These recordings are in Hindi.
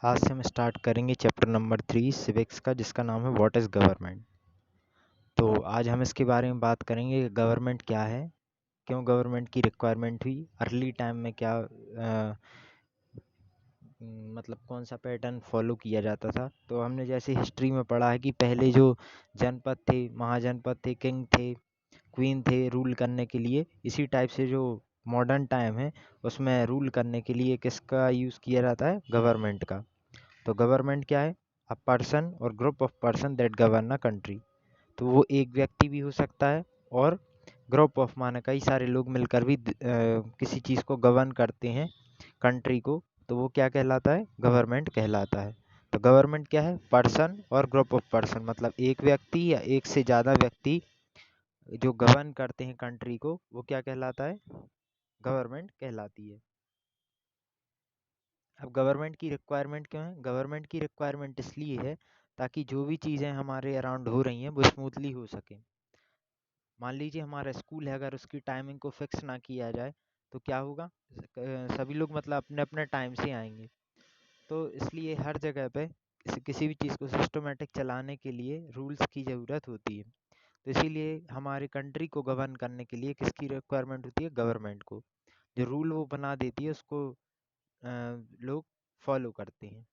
आज से हम स्टार्ट करेंगे चैप्टर नंबर 3 सिविक्स का, जिसका नाम है व्हाट इज़ गवर्नमेंट। तो आज हम इसके बारे में बात करेंगे कि गवर्नमेंट क्या है, क्यों गवर्नमेंट की रिक्वायरमेंट हुई, अर्ली टाइम में क्या मतलब कौन सा पैटर्न फॉलो किया जाता था। तो हमने जैसे हिस्ट्री में पढ़ा है कि पहले जो जनपद थे, महाजनपद थे, किंग थे, क्वीन थे रूल करने के लिए, इसी टाइप से जो मॉडर्न टाइम है उसमें रूल करने के लिए किसका यूज़ किया जाता है, गवर्नमेंट का। तो गवर्नमेंट क्या है, अ पर्सन और group of person that govern a country. तो वो एक व्यक्ति भी हो सकता है और ग्रुप ऑफ माने कई सारे लोग मिलकर भी किसी चीज़ को गवर्न करते हैं, कंट्री को। तो वो क्या कहलाता है, गवर्नमेंट कहलाता है। तो गवर्नमेंट क्या है, पर्सन और ग्रुप ऑफ पर्सन, मतलब एक व्यक्ति या एक से ज़्यादा व्यक्ति जो गवर्न करते हैं कंट्री को, वो क्या कहलाता है, गवर्नमेंट कहलाती है। अब गवर्नमेंट की रिक्वायरमेंट क्यों है, गवर्नमेंट की रिक्वायरमेंट इसलिए है ताकि जो भी चीज़ें हमारे अराउंड हो रही हैं वो स्मूथली हो सके। मान लीजिए हमारा स्कूल है, अगर उसकी टाइमिंग को फिक्स ना किया जाए तो क्या होगा, सभी लोग मतलब अपने अपने टाइम से आएंगे। तो इसलिए हर जगह पे किसी भी चीज़ को सिस्टमेटिक चलाने के लिए रूल्स की ज़रूरत होती है। तो इसीलिए हमारे कंट्री को गवर्न करने के लिए किसकी रिक्वायरमेंट होती है, गवर्नमेंट को। जो रूल वो बना देती है उसको लोग फॉलो करते हैं।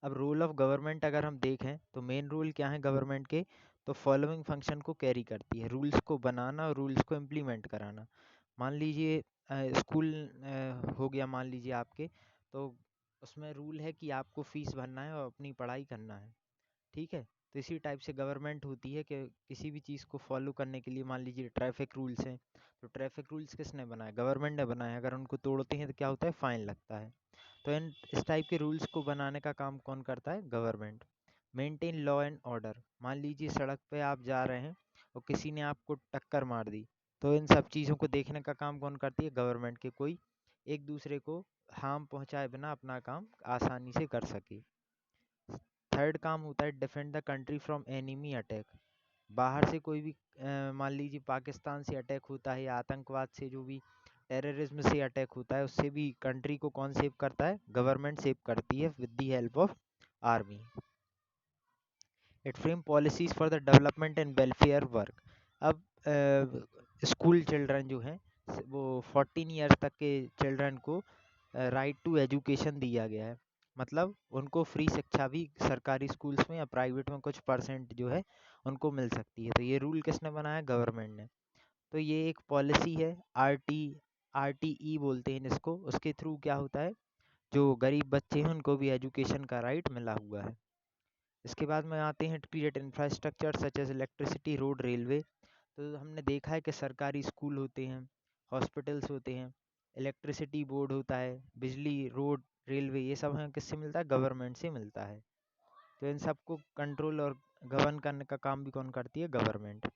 अब रोल ऑफ गवर्नमेंट अगर हम देखें तो मेन रूल क्या है गवर्नमेंट के, तो फॉलोइंग फंक्शन को कैरी करती है, रूल्स को बनाना और रूल्स को इम्प्लीमेंट कराना। मान लीजिए स्कूल हो गया, मान लीजिए आपके, तो उसमें रूल है कि आपको फीस भरना है और अपनी पढ़ाई करना है, ठीक है। तो इसी टाइप से गवर्नमेंट होती है कि किसी भी चीज़ को फॉलो करने के लिए, मान लीजिए ट्रैफिक रूल्स हैं, तो ट्रैफिक रूल्स किसने बनाए, गवर्नमेंट ने बनाए। अगर उनको तोड़ते हैं तो क्या होता है, फाइन लगता है। तो इस टाइप के रूल्स को बनाने का काम कौन करता है, government. Maintain law and order, मान लीजिए सड़क पे आप जा रहे हैं और किसी ने आपको टक्कर मार दी, तो इन सब चीज़ों को देखने का काम कौन करती है, गवर्नमेंट के। कोई एक दूसरे को हार्म पहुंचाए बिना अपना काम आसानी से कर सके। थर्ड काम होता है defend the country from enemy attack. बाहर से कोई भी मान लीजिए पाकिस्तान से अटैक होता है या आतंकवाद से, जो भी टेररिज्म से अटैक होता है, उससे भी कंट्री को कौन सेव करता है, गवर्नमेंट सेव करती है with the help of army. It frame policies for the development and welfare work. अब स्कूल चिल्ड्रन जो हैं, वो 14 ईयर्स तक के चिल्ड्रन को राइट टू एजुकेशन दिया गया है। मतलब उनको फ्री शिक्षा भी सरकारी स्कूल्स में या प्राइवेट में कुछ परसेंट जो है उनको मिल सकती है। तो ये रूल किसने बनाया, गवर्नमेंट ने। तो ये एक पॉलिसी है, RTE बोलते हैं इसको। उसके थ्रू क्या होता है, जो गरीब बच्चे हैं उनको भी एजुकेशन का राइट मिला हुआ है। इसके बाद में आते हैं create infrastructure such as electricity, road, railway. तो हमने देखा है कि सरकारी स्कूल होते हैं, हॉस्पिटल्स होते हैं, इलेक्ट्रिसिटी बोर्ड होता है, बिजली, रोड, रेलवे, ये सब हमें किससे मिलता है, गवर्नमेंट से मिलता है। तो इन सबको कंट्रोल और गवर्न करने का काम भी कौन करती है, गवर्नमेंट।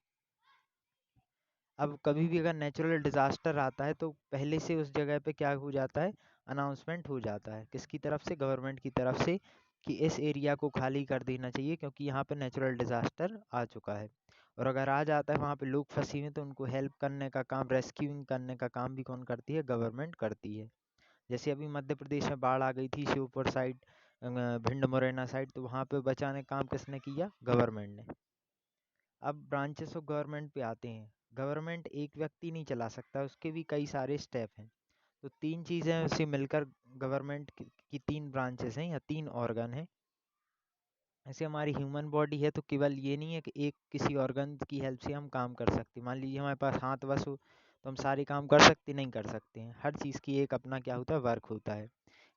अब कभी भी अगर नेचुरल डिज़ास्टर आता है तो पहले से उस जगह पे क्या हो जाता है, अनाउंसमेंट हो जाता है, किसकी तरफ से, गवर्नमेंट की तरफ से, कि इस एरिया को खाली कर देना चाहिए क्योंकि यहाँ पे नेचुरल डिज़ास्टर आ चुका है। और अगर आ जाता है वहाँ पे लोग फंसे हुए हैं, तो उनको हेल्प करने का काम, रेस्क्यूइंग करने का काम भी कौन करती है, गवर्नमेंट करती है। जैसे अभी मध्य प्रदेश में बाढ़ आ गई थी, श्योपुर साइड, भिंड मुरैना साइड, तो वहाँ पे बचाने का काम किसने किया, गवर्नमेंट ने। अब ब्रांचेस ऑफ गवर्नमेंट पे आते हैं। गवर्नमेंट एक व्यक्ति नहीं चला सकता, उसके भी कई सारे स्टेप हैं। तो तीन चीज़ें उसे मिलकर गवर्नमेंट की तीन ब्रांचेस हैं या तीन ऑर्गन हैं। ऐसे हमारी ह्यूमन बॉडी है, तो केवल ये नहीं है कि एक किसी ऑर्गन की हेल्प से हम काम कर सकते। मान लीजिए हमारे पास हाथ बस हो तो हम सारे काम कर सकते, नहीं कर सकते हैं। हर चीज़ की एक अपना क्या होता है, वर्क होता है।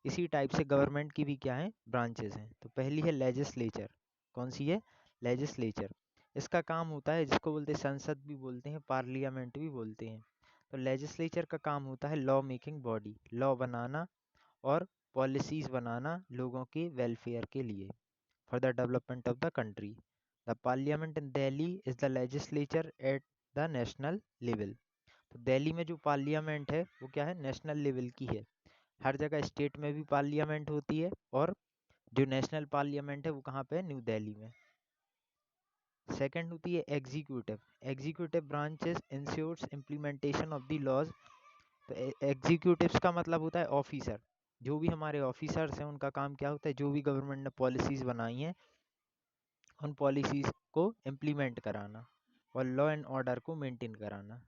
इसी टाइप से गवर्नमेंट की भी क्या है, ब्रांचेस हैं। तो पहली है लेजिस्लेचर। कौन सी है, लेजिस्लेचर। इसका काम होता है, जिसको बोलते हैं संसद भी बोलते हैं, पार्लियामेंट भी बोलते हैं। तो लेजिस्लेचर का काम होता है लॉ मेकिंग बॉडी, लॉ बनाना और पॉलिसीज बनाना लोगों के वेलफेयर के लिए, for the development of the country. The parliament in Delhi is the legislature at the national level. तो दिल्ली में जो पार्लियामेंट है वो क्या है, नेशनल लेवल की है। हर जगह स्टेट में भी पार्लियामेंट होती है, और जो नेशनल पार्लियामेंट है वो कहाँ पे है, न्यू दिल्ली में। सेकंड होती है executive. Executive branches ensures implementation of the laws तो एग्जीक्यूटिव्स का मतलब होता है ऑफिसर। जो भी हमारे ऑफिसर्स हैं उनका काम क्या होता है, जो भी गवर्नमेंट ने पॉलिसीज बनाई हैं उन पॉलिसीज को इम्प्लीमेंट कराना और लॉ एंड ऑर्डर को मेंटेन कराना।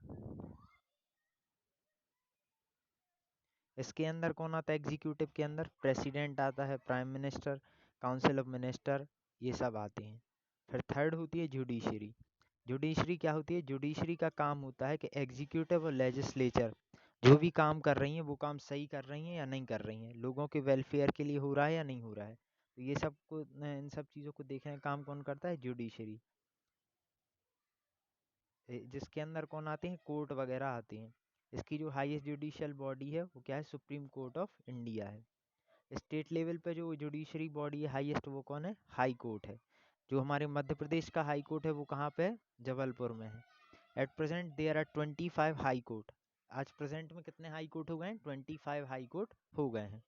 इसके अंदर कौन आता है, एग्जीक्यूटिव के अंदर प्रेसिडेंट आता है, prime minister, council of minister, ये सब आते हैं। फिर थर्ड होती है जुडिशरी। जुडिशरी क्या होती है, जुडिशरी का काम होता है कि एग्जीक्यूटिव और लेजिस्लेचर जो भी काम कर रही हैं वो काम सही कर रही हैं या नहीं कर रही हैं, लोगों के वेलफेयर के लिए हो रहा है या नहीं हो रहा है। तो ये सब को इन सब चीज़ों को देखने का काम कौन करता है, जुडिशरी। जिसके अंदर कौन आते हैं, कोर्ट वगैरह आते हैं। इसकी जो हाईएस्ट जुडिशियल बॉडी है वो क्या है, सुप्रीम कोर्ट ऑफ इंडिया है। स्टेट लेवल पे जो जुडिशरी बॉडी है हाईएस्ट, वो कौन है, हाई कोर्ट है। जो हमारे मध्य प्रदेश का हाई कोर्ट है वो कहाँ पे है, जबलपुर में है। At present there are 25 high court. आज प्रेजेंट में कितने हाई कोर्ट हो गए हैं, 25 हाई कोर्ट हो गए हैं।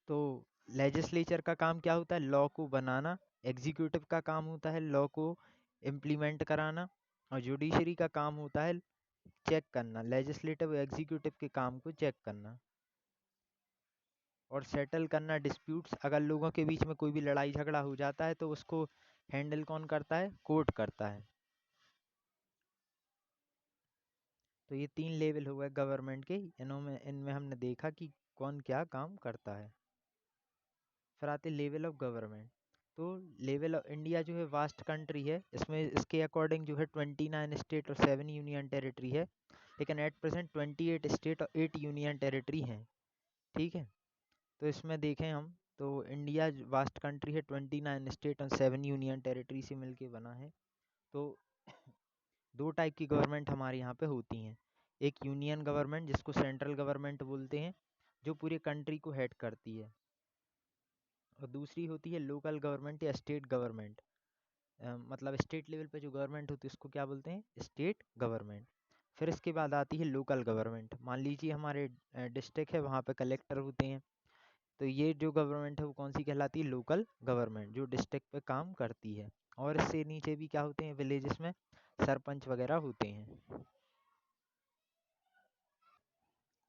तो लेजिस्लेचर का काम क्या होता है, लॉ को बनाना। एग्जीक्यूटिव का काम होता है लॉ को इम्प्लीमेंट कराना। और जुडिशरी का काम होता है चेक करना, लेजिस्लेटिव एग्जीक्यूटिव के काम को चेक करना और सेटल करना डिस्प्यूट्स। अगर लोगों के बीच में कोई भी लड़ाई झगड़ा हो जाता है तो उसको हैंडल कौन करता है, कोर्ट करता है। तो ये 3 लेवल हो गए गवर्नमेंट के, इनमें इनमें हमने देखा कि कौन क्या काम करता है। फिर आते लेवल ऑफ गवर्नमेंट। तो लेवल ऑफ इंडिया जो है वास्ट कंट्री है, इसमें इसके अकॉर्डिंग जो है 29 स्टेट और 7 यूनियन टेरिटरी है। लेकिन एट प्रेजेंट 28 स्टेट और 8 यूनियन टेरिटरी हैं। ठीक है, तो इसमें देखें हम तो इंडिया वास्ट कंट्री है, 29 स्टेट और 7 यूनियन टेरिटरी से मिलके बना है। तो दो टाइप की गवर्नमेंट हमारे यहाँ पे होती हैं। एक यूनियन गवर्नमेंट जिसको सेंट्रल गवर्नमेंट बोलते हैं, जो पूरी कंट्री को हेड करती है। और दूसरी होती है लोकल गवर्नमेंट या स्टेट गवर्नमेंट। मतलब स्टेट लेवल पे जो गवर्नमेंट होती है उसको क्या बोलते हैं, स्टेट गवर्नमेंट। फिर इसके बाद आती है लोकल गवर्नमेंट। मान लीजिए हमारे डिस्ट्रिक्ट है, वहाँ पे कलेक्टर होते हैं। तो ये जो गवर्नमेंट है वो कौन सी कहलाती है, लोकल गवर्नमेंट, जो डिस्ट्रिक्ट पे काम करती है। और इससे नीचे भी क्या होते हैं, विलेजेस में सरपंच वगैरह होते हैं।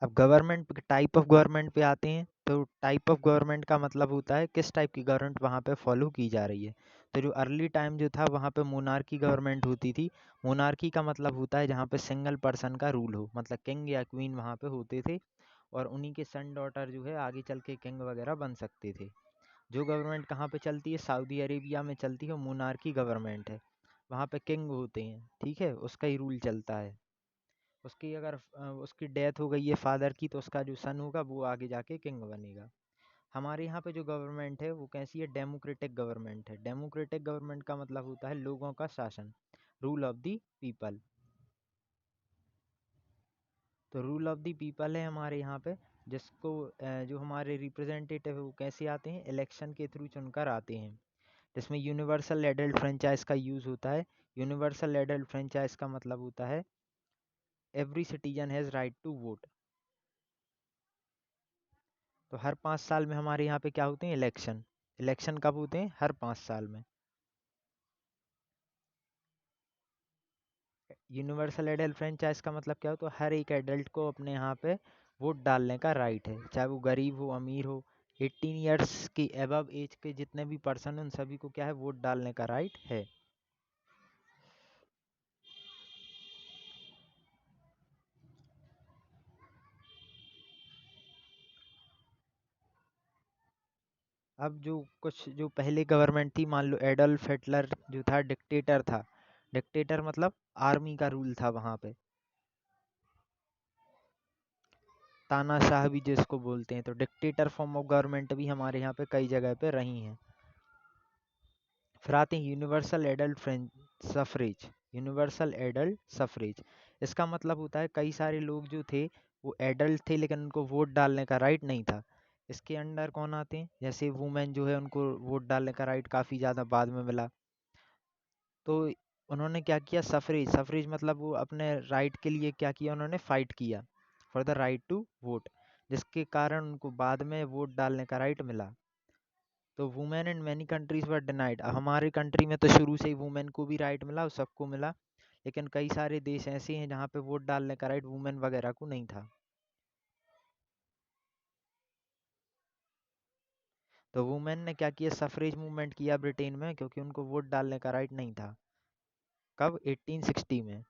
अब गवर्नमेंट टाइप ऑफ गवर्नमेंट पे आते हैं। तो टाइप ऑफ गवर्नमेंट का मतलब होता है किस टाइप की गवर्नमेंट वहाँ पे फॉलो की जा रही है। तो जो अर्ली टाइम जो था वहाँ पे मोनार्की गवर्नमेंट होती थी। मोनार्की का मतलब होता है जहाँ पे सिंगल पर्सन का रूल हो, मतलब किंग या क्वीन वहाँ पे होते थे और उन्हीं के सन डॉटर जो है आगे चल के किंग वगैरह बन सकते थे। जो गवर्नमेंट कहाँ पे चलती है, सऊदी अरेबिया में चलती है, मोनार्की गवर्नमेंट है। वहाँ पे किंग होते हैं, ठीक है, उसका ही रूल चलता है। उसकी अगर उसकी डेथ हो गई है फादर की, तो उसका जो सन होगा वो आगे जाके किंग बनेगा। हमारे यहाँ पे जो गवर्नमेंट है वो कैसी है, डेमोक्रेटिक गवर्नमेंट है। डेमोक्रेटिक गवर्नमेंट का मतलब होता है लोगों का शासन, रूल ऑफ द पीपल। तो रूल ऑफ द पीपल है हमारे यहाँ पे, जिसको जो हमारे रिप्रेजेंटेटिव है वो कैसे आते हैं, इलेक्शन के थ्रू चुनकर आते हैं। जिसमें यूनिवर्सल एडल्ट फ्रेंचाइज का यूज़ होता है। यूनिवर्सल एडल्ट फ्रेंचाइज का मतलब होता है every citizen has right to vote. तो हर 5 साल में हमारे यहाँ पे क्या होते हैं, इलेक्शन। इलेक्शन कब होते हैं, हर 5 साल में। यूनिवर्सल एडल्ट फ्रेंचाइज का मतलब क्या हो, तो हर एक एडल्ट को अपने यहाँ पे वोट डालने का राइट है, चाहे वो गरीब हो अमीर हो। 18 ईयर्स की एबव एज के जितने भी पर्सन हैं उन सभी को क्या है, वोट डालने का राइट है। अब जो कुछ जो पहले गवर्नमेंट थी, मान लो एडल्फ हिटलर जो था डिक्टेटर था। डिक्टेटर मतलब आर्मी का रूल था वहाँ पे, तानाशाह भी जिसको बोलते हैं। तो डिक्टेटर फॉर्म ऑफ गवर्नमेंट भी हमारे यहाँ पे कई जगह पे रही हैं। फिर आते हैं universal adult suffrage. Universal adult suffrage, इसका मतलब होता है कई सारे लोग जो थे वो एडल्ट थे लेकिन उनको वोट डालने का राइट नहीं था। इसके अंडर कौन आते हैं, जैसे वुमेन जो है उनको वोट डालने का राइट काफ़ी ज़्यादा बाद में मिला। तो उन्होंने क्या किया, सफरेज। सफरेज मतलब वो अपने राइट के लिए क्या किया, उन्होंने फाइट किया for the right to vote, जिसके कारण उनको बाद में वोट डालने का राइट मिला। तो women in many countries were denied. हमारे कंट्री में तो शुरू से ही वुमेन को भी राइट मिला और सबको मिला। लेकिन कई सारे देश ऐसे हैं जहाँ पे वोट डालने का राइट वुमेन वगैरह को नहीं था। तो वुमेन ने क्या किया, सफरेज मूवमेंट किया ब्रिटेन में, क्योंकि उनको वोट डालने का राइट नहीं था। कब? 1860 में।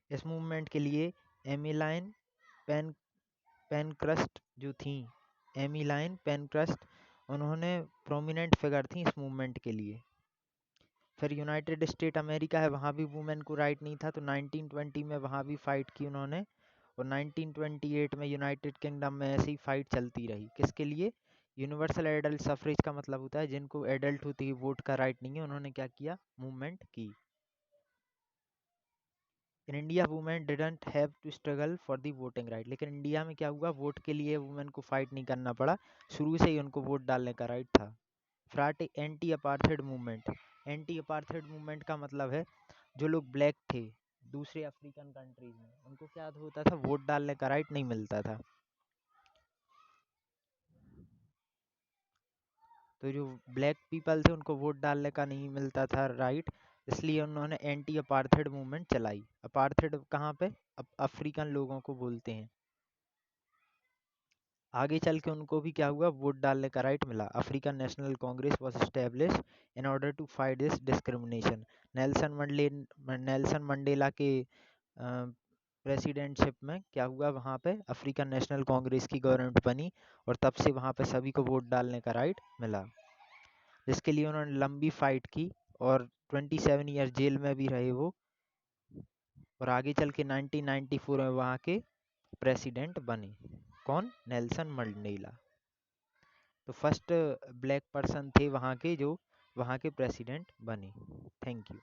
इस मूवमेंट के लिए एमिलाइन पेन पेनक्रस्ट जो थी, एमिलाइन पेनक्रस्ट, उन्होंने प्रोमिनेंट फिगर थी इस मूवमेंट के लिए। फिर यूनाइटेड स्टेट अमेरिका है, वहाँ भी वुमेन को राइट नहीं था, तो 1920 में वहाँ भी फाइट की उन्होंने, और 1928 में यूनाइटेड किंगडम में ऐसी फाइट चलती रही। किसके लिए? यूनिवर्सल एडल्ट सफरेज का मतलब होता है जिनको एडल्ट होते ही वोट का राइट नहीं है, उन्होंने क्या किया, मूवमेंट की। In India women didn't have to struggle for the voting right, लेकिन इंडिया में क्या हुआ, वोट के लिए वुमेन को फाइट नहीं करना पड़ा, शुरू से ही उनको वोट डालने का राइट था। फ्राटे anti apartheid movement, anti apartheid movement का मतलब है जो लोग ब्लैक थे दूसरे अफ्रीकन कंट्रीज में, उनको क्या होता था, वोट डालने का राइट नहीं मिलता था। तो जो ब्लैक पीपल थे उनको वोट डालने का नहीं मिलता था राइट, इसलिए उन्होंने एंटी अपार्थेड मूवमेंट चलाई। अपार्थेड कहाँ पे? अफ्रीकन लोगों को बोलते हैं। आगे चल के उनको भी क्या हुआ, वोट डालने का राइट मिला। African National Congress was establish in order to fight this discrimination. Nelson Mandela के प्रेसिडेंटशिप में क्या हुआ, वहाँ पे अफ्रीकन नेशनल कांग्रेस की गवर्नमेंट बनी, और तब से वहाँ पे सभी को वोट डालने का राइट मिला, जिसके लिए उन्होंने लंबी फाइट की, और 27 ईयर जेल में भी रहे वो, और आगे चल के 1994 में वहाँ के प्रेसिडेंट बने। कौन? Nelson Mandela. तो फर्स्ट ब्लैक पर्सन थे वहाँ के जो वहाँ के प्रेसिडेंट बने। Thank you.